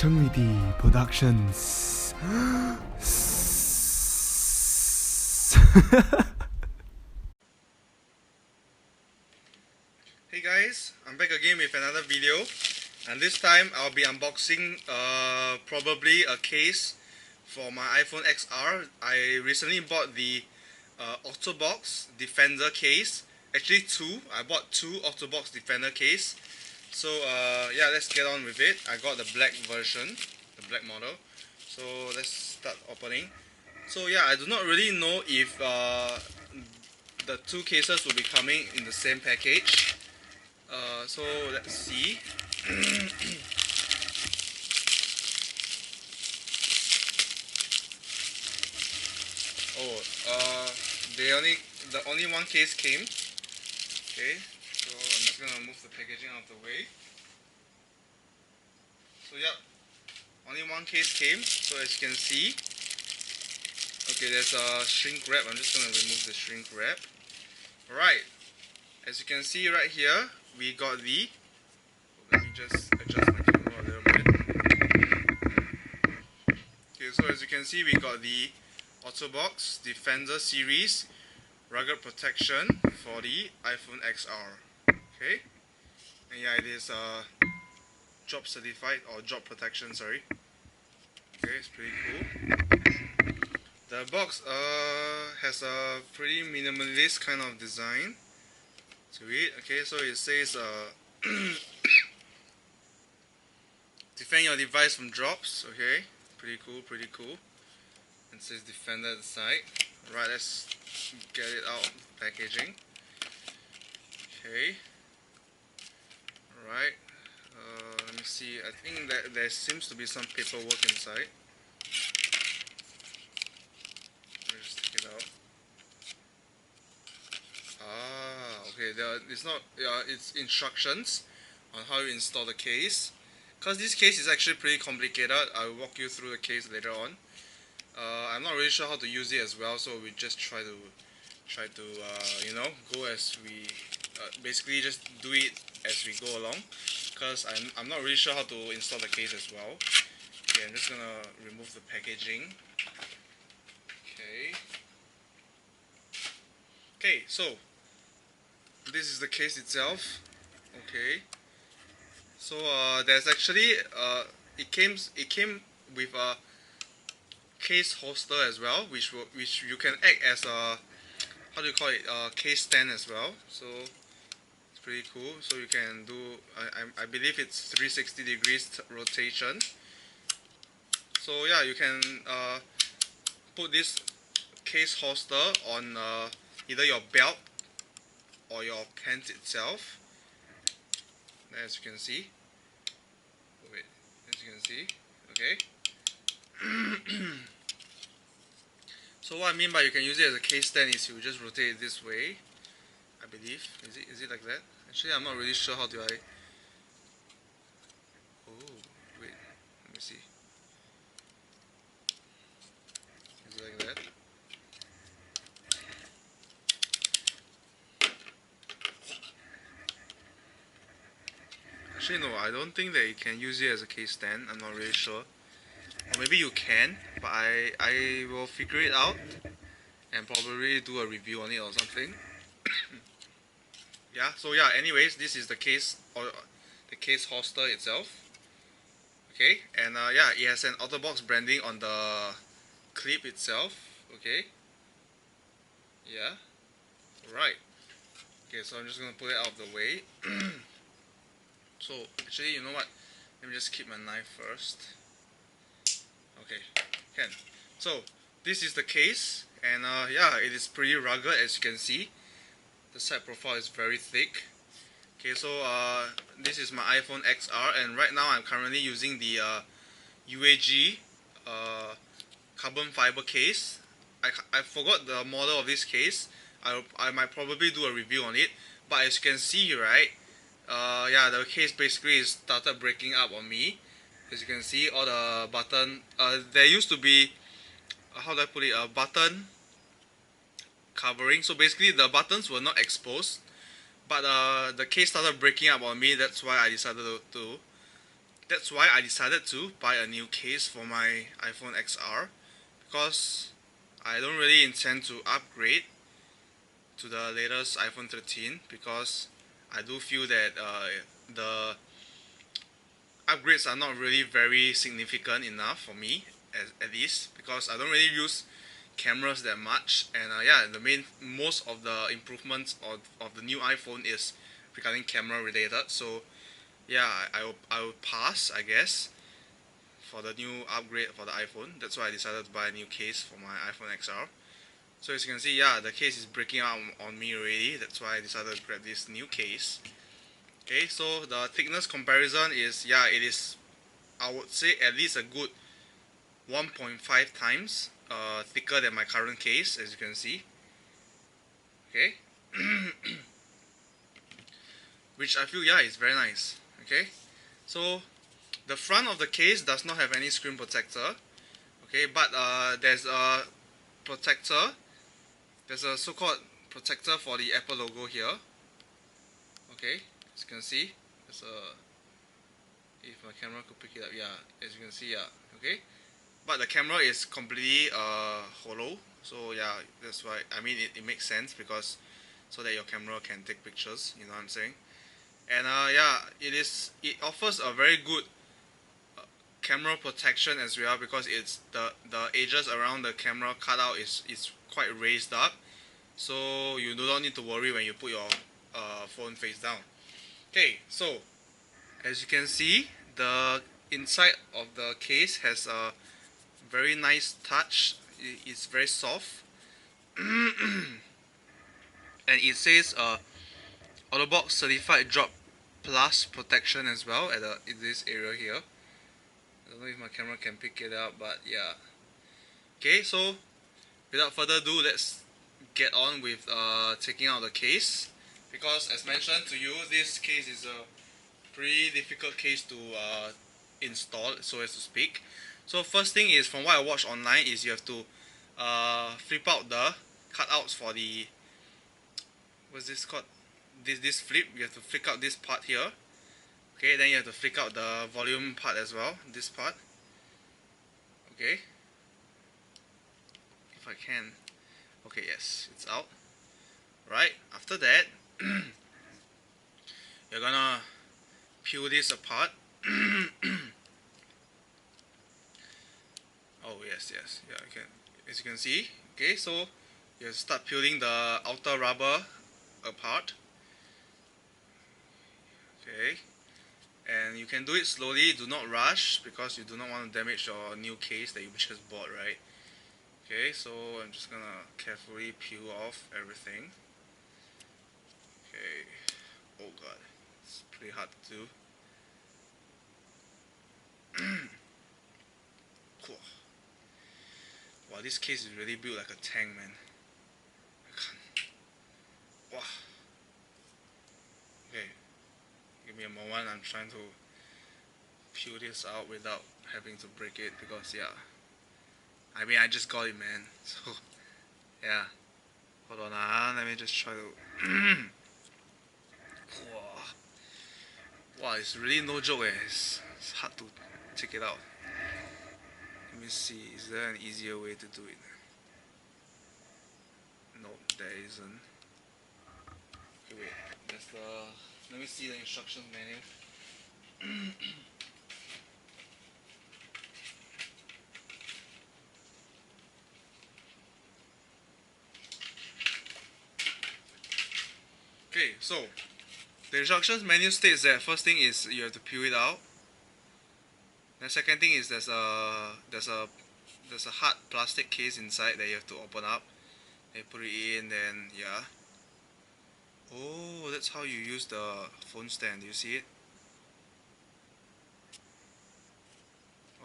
청미디 Productions. Hey guys, I'm back again with another video, and this time I'll be unboxing probably a case for my iPhone XR. I recently bought the Otterbox Defender case. Actually two. I bought two Otterbox Defender case. So yeah, let's get on with it. I got the black version, the black model. So let's start opening. So yeah, I do not really know if the two cases will be coming in the same package. So let's see. Oh, the only one case came. Okay, so I'm just gonna move the packaging out of the way. So yeah, only one case came. So as you can see, okay, there's a shrink wrap. I'm just gonna remove the shrink wrap. Alright, as you can see right here, we got the. Let me just adjust my camera a little bit. Okay, so as you can see, we got the Otterbox Defender series rugged protection for the iPhone XR. Okay, and yeah, it is drop certified or drop protection. Sorry. Okay, it's pretty cool. The box has a pretty minimalist kind of design to it. Okay, so it says defend your device from drops. Okay, pretty cool, pretty cool. It says Defender at the side. Right, let's get it out of the packaging. Okay. Alright. Let me see. I think that there seems to be some paperwork inside. Let me just take it out. Ah, okay. It's not. It's instructions on how you install the case. Because this case is actually pretty complicated. I'll walk you through the case later on. I'm not really sure how to use it as well, so we just try to you know, go as we basically just do it as we go along. Because I'm not really sure how to install the case as well. Okay, I'm just gonna remove the packaging. Okay, so this is the case itself. Okay, so there's actually it came with a case holster as well, which you can act as a, how do you call it, case stand as well. So it's pretty cool. So you can do I believe it's 360 degrees rotation. So yeah, you can put this case holster on either your belt or your pants itself. As you can see. Wait, as you can see. Okay. So what I mean by you can use it as a case stand is you just rotate it this way. I believe. Is it like that? Actually, I'm not really sure how do I. Oh, wait. Let me see. Is it like that? Actually, no. I don't think that you can use it as a case stand. I'm not really sure. Or maybe you can, but I will figure it out and probably do a review on it or something. Yeah. So yeah. Anyways, this is the case or the case holster itself. Okay, and yeah, it has an Otterbox branding on the clip itself. Okay. Yeah. Right. Okay, so I'm just gonna put it out of the way. So actually, you know what? Let me just keep my knife first. Okay, can. So this is the case, and yeah, it is pretty rugged as you can see. The side profile is very thick. Okay, so this is my iPhone XR, and right now I'm currently using the UAG carbon fiber case. I forgot the model of this case. I might probably do a review on it, but as you can see, right, yeah, the case basically started breaking up on me. As you can see, all the button, there used to be, how do I put it, a button covering. So basically the buttons were not exposed, but the case started breaking up on me. That's why I decided to that's why I decided to buy a new case for my iPhone XR, because I don't really intend to upgrade to the latest iPhone 13, because I do feel that the upgrades are not really very significant enough for me, at least, because I don't really use cameras that much. And yeah, the most of the improvements of the new iPhone is regarding camera related. So yeah, I will pass, I guess, for the new upgrade for the iPhone. That's why I decided to buy a new case for my iPhone XR. So as you can see, yeah, the case is breaking out on me already. That's why I decided to grab this new case. Okay, so the thickness comparison is, yeah, it is, I would say, at least a good 1.5 times thicker than my current case, as you can see. Okay, which I feel, yeah, is very nice. Okay, so the front of the case does not have any screen protector. Okay, but there's a protector. There's a so-called protector for the Apple logo here. Okay, as you can see, there's a, if my camera could pick it up, yeah, as you can see, yeah, okay. But the camera is completely hollow, so yeah, that's why, I mean, it makes sense, because so that your camera can take pictures, you know what I'm saying. And yeah, it offers a very good camera protection as well, because it's the edges around the camera cutout is quite raised up, so you do not need to worry when you put your phone face down. Okay, so as you can see, the inside of the case has a very nice touch. It's very soft, and it says Otterbox certified drop plus protection as well at in this area here. I don't know if my camera can pick it up, but yeah. Okay, so without further ado, let's get on with taking out the case, because as mentioned to you, this case is a pretty difficult case to install, so as to speak. So first thing is, from what I watched online, is you have to flip out the cutouts for the, what's this called? This flip. You have to flick out this part here. Okay, then you have to flick out the volume part as well. This part. Okay. If I can. Okay, yes, it's out. Right. After that, you're gonna peel this apart. Oh yes, yes, yeah. You can, as you can see. Okay, so you start peeling the outer rubber apart. Okay, and you can do it slowly. Do not rush, because you do not want to damage your new case that you just bought, right? Okay, so I'm just gonna carefully peel off everything. Okay. Oh god, it's pretty hard to do. Cool. Wow, this case is really built like a tank, man. I can't. Wow. Okay, give me a moment. I'm trying to peel this out without having to break it, because yeah, I mean, I just got it, man. So yeah, hold on, let me just try to. Wow, wow, it's really no joke, eh. It's hard to take it out. Let me see, is there an easier way to do it? No, there isn't. Okay, wait, there's the, let me see the instruction manual. Okay, so the instructions manual states that first thing is you have to peel it out. The second thing is there's a hard plastic case inside that you have to open up. Then put it in, then yeah. Oh, that's how you use the phone stand. Do you see it?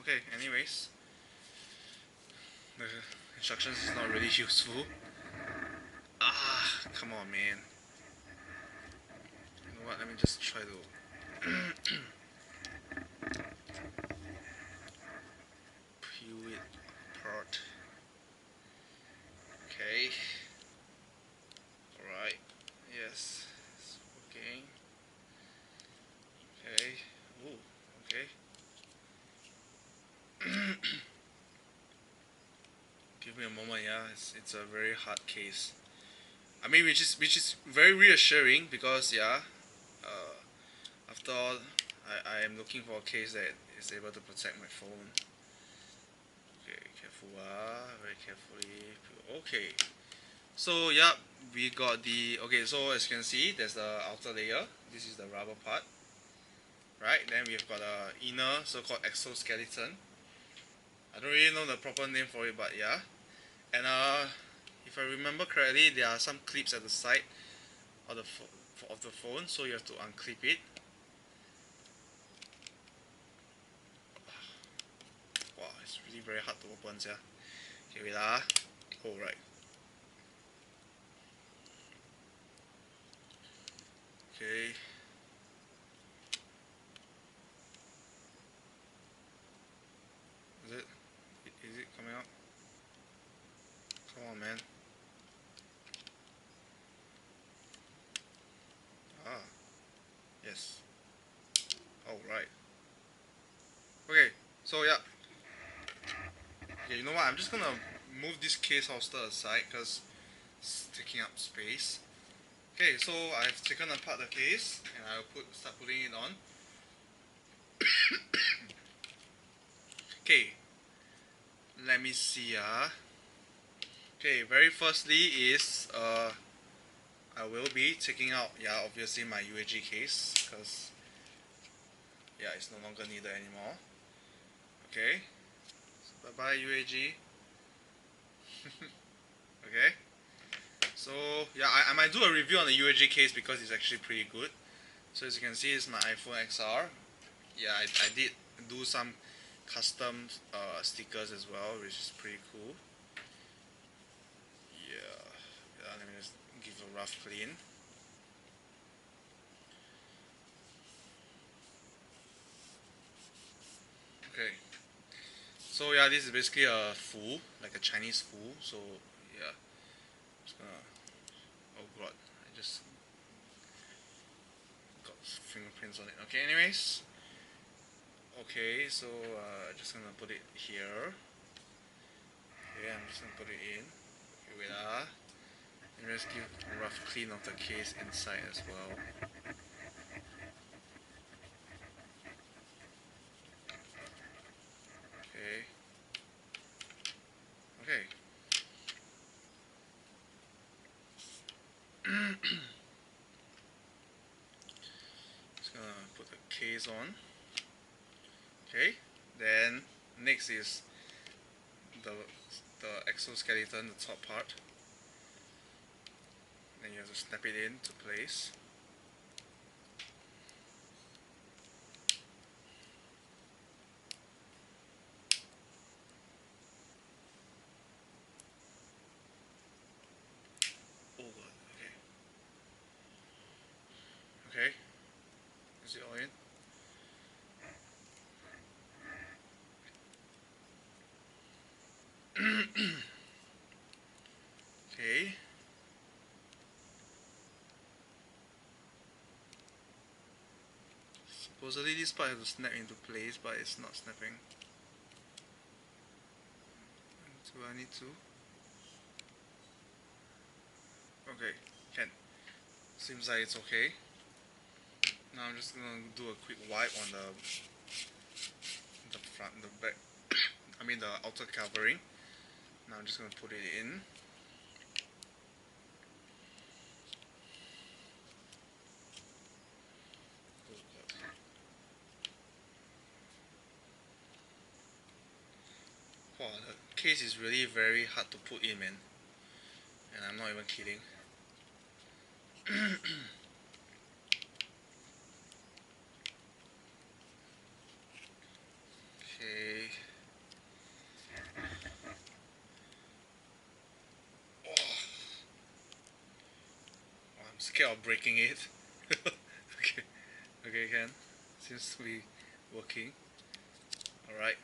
Okay, anyways, the instructions is not really useful. Ah, come on, man. You know what? Let me just try to peel it apart. Okay. Alright. Yes. It's working. Okay. Ooh. Okay. a moment. Yeah, it's a very hard case. I mean, which is very reassuring because yeah, uh, after all, I am looking for a case that is able to protect my phone. Okay, careful, very carefully. Okay, so yeah, we got the okay. So as you can see, there's the outer layer. This is the rubber part, right? Then we've got a inner so-called exoskeleton. I don't really know the proper name for it, but yeah. And if I remember correctly, there are some clips at the side of the phone, so you have to unclip it. Wow, it's really very hard to open, yeah. Okay, wait ah. Oh right. Okay. Is it? Is it coming out? Come on, man. Ah, yes. Oh right. Okay. So yeah. Okay, you know what? I'm just gonna move this case holster aside because it's taking up space. Okay, so I've taken apart the case and I'll start putting it on. Okay, let me see. Okay, very firstly is I will be taking out obviously my UAG case because it's no longer needed anymore. Okay, so bye bye UAG. Okay, so I might do a review on the UAG case because it's actually pretty good. So as you can see, it's my iPhone XR. Yeah, I did do some custom stickers as well, which is pretty cool. Yeah, let me just give a rough clean. Okay, so yeah, this is basically a fu, like a Chinese fu. So yeah, just gonna. Oh god, I just got fingerprints on it. Okay, anyways. Okay, so just gonna put it here. Okay, I'm just gonna put it in. Okay, wait and just give a rough clean of the case inside as well. Okay. Okay. Just gonna put the case on. Okay. Then next is the the exoskeleton, the top part. Then you have to snap it into place. Oh god. Okay. Okay. Is it all in? Okay. Supposedly this part has to snap into place, but it's not snapping. Do I need to? Okay, can. Seems like it's okay. Now I'm just gonna do a quick wipe on the front, the back. I mean the outer covering. Now I'm just gonna put it in. Oh god. Wow, the case is really very hard to put in, man. And I'm not even kidding. Okay. Oh, I'm scared of breaking it. Okay. Okay, can. Seems to be working. Alright.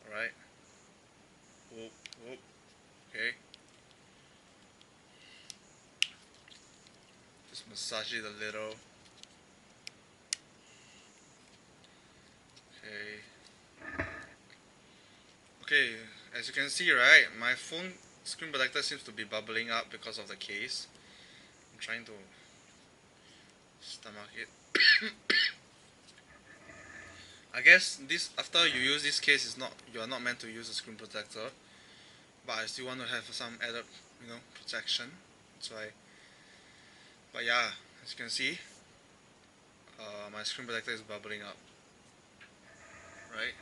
Alright. Whoop, whoop. Okay. Just massage it a little. Okay. Okay. as you can see, right, my phone screen protector seems to be bubbling up because of the case. I'm trying to stomach it. I guess this, after you use this case, is not, you are not meant to use a screen protector, but I still want to have some added, protection. That's why. But yeah, as you can see, my screen protector is bubbling up. Right?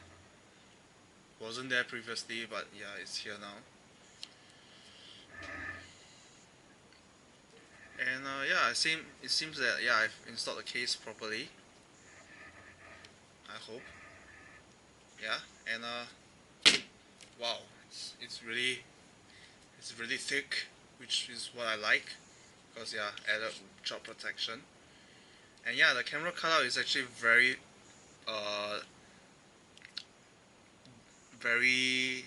Wasn't there previously, but yeah, it's here now. And yeah, it seems that yeah, I've installed the case properly. I hope. Yeah, and wow, it's really thick, which is what I like, because yeah, added drop protection. And yeah, the camera cutout is actually uh, very,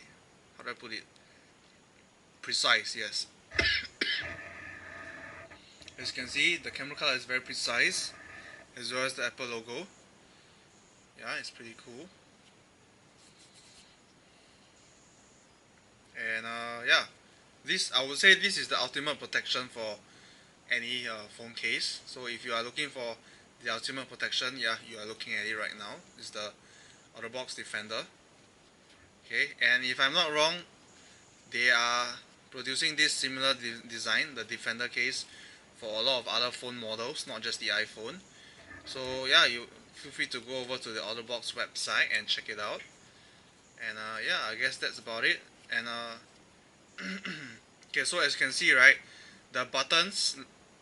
how do I put it? Precise, yes. As you can see, the camera cutout is very precise, as well as the Apple logo. Yeah, it's pretty cool. And yeah, this, I would say this is the ultimate protection for any phone case. So if you are looking for the ultimate protection, yeah, you are looking at it right now. It's the Otterbox Defender. Okay, and if I'm not wrong, they are producing this similar design, the Defender case, for a lot of other phone models, not just the iPhone. So yeah, you feel free to go over to the Otterbox website and check it out. And yeah, I guess that's about it. And okay, so as you can see, right, the buttons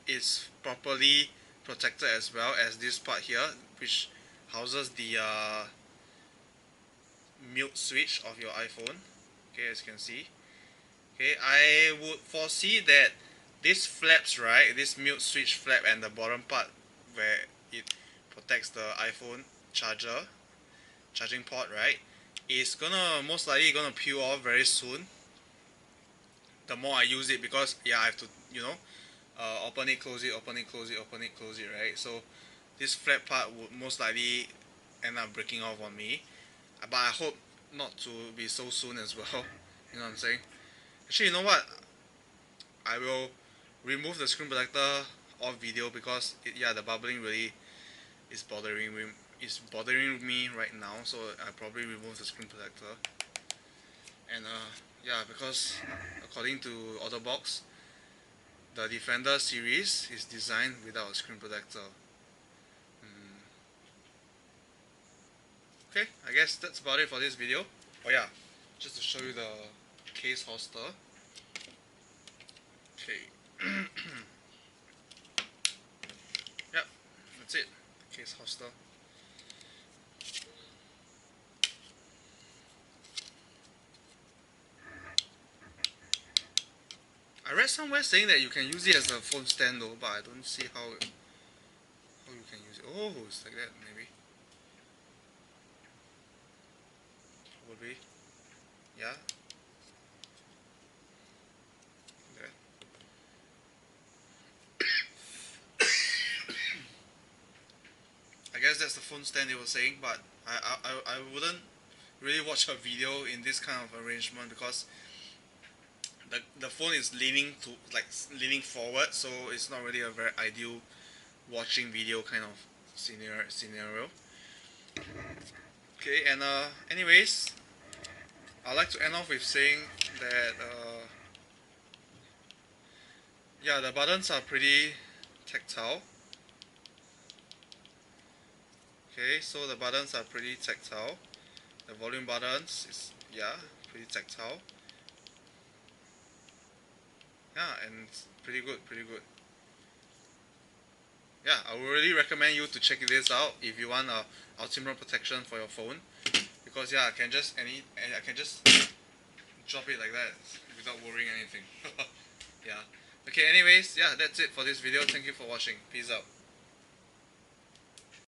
is properly protected, as well as this part here, which houses the mute switch of your iPhone. Okay, as you can see. Okay, I would foresee that this flaps, right, this mute switch flap and the bottom part where it protects the iPhone charging port, right, is gonna most likely gonna peel off very soon. The more I use it, because yeah, I have to, open it, close it, open it, close it, open it, close it, right? So this flat part would most likely end up breaking off on me. But I hope not to be so soon as well. You know what I'm saying? Actually, you know what? I will remove the screen protector off video, because yeah, the bubbling really is bothering me right now. So I probably remove the screen protector. And yeah, because according to Otterbox, the Defender series is designed without a screen protector. Okay, I guess that's about it for this video. Oh yeah, just to show you the case holster. Okay. Yep, that's it. Case holster. I read somewhere saying that you can use it as a phone stand though, but I don't see how you can use it. Oh, it's like that maybe. Probably. Yeah. Yeah. I guess that's the phone stand they were saying, but I wouldn't really watch a video in this kind of arrangement, because the phone is leaning forward, so it's not really a very ideal watching video kind of scenario. Okay, and anyways, I'd like to end off with saying that yeah, the buttons are pretty tactile. Okay, so the buttons are pretty tactile. The volume buttons is, yeah, pretty tactile. Yeah, and it's pretty good, pretty good. Yeah, I would really recommend you to check this out if you want a ultimate protection for your phone, because yeah, I can just drop it like that without worrying anything. Yeah. Okay, anyways, yeah, that's it for this video. Thank you for watching. Peace out.